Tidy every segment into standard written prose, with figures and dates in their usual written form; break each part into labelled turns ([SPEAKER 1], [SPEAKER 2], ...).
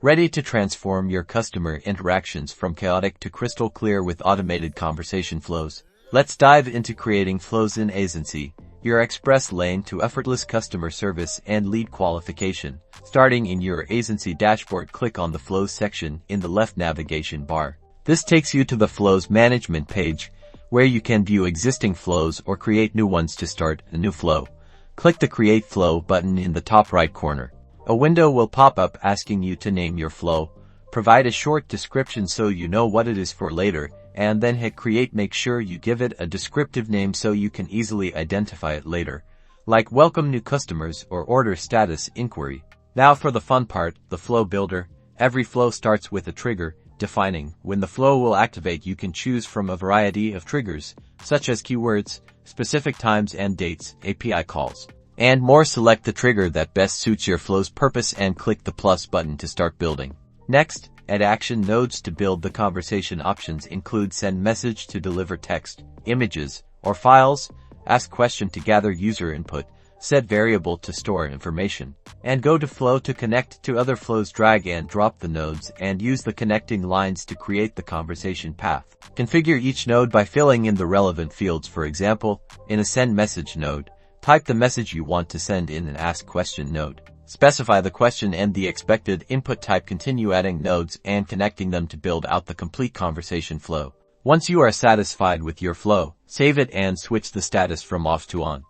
[SPEAKER 1] Ready to transform your customer interactions from chaotic to crystal clear with automated conversation flows? Let's dive into creating flows in Aisensy, your express lane to effortless customer service and lead qualification. Starting in your Aisensy dashboard, click on the Flows section in the left navigation bar. This takes you to the Flows Management page, where you can view existing flows or create new ones. To start a new flow, click the Create Flow button in the top right corner. A window will pop up asking you to name your flow. Provide a short description so you know what it is for later, and then hit Create. Make sure you give it a descriptive name so you can easily identify it later, like Welcome New Customers or Order Status Inquiry. Now for the fun part, the Flow Builder. Every flow starts with a trigger, defining when the flow will activate. You can choose from a variety of triggers, such as keywords, specific times and dates, API calls, and more. Select the trigger that best suits your flow's purpose and click the plus button to start building. Next, add action nodes to build the conversation. Options include send message to deliver text, images, or files, ask question to gather user input, set variable to store information, and go to flow to connect to other flows. Drag and drop the nodes and use the connecting lines to create the conversation path. Configure each node by filling in the relevant fields. For example, in a send message node, type the message you want to send. In an ask question node, specify the question and the expected input type. Continue adding nodes and connecting them to build out the complete conversation flow. Once you are satisfied with your flow, save it and switch the status from off to on.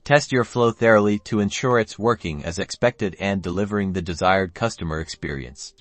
[SPEAKER 1] Test your flow thoroughly to ensure it's working as expected and delivering the desired customer experience.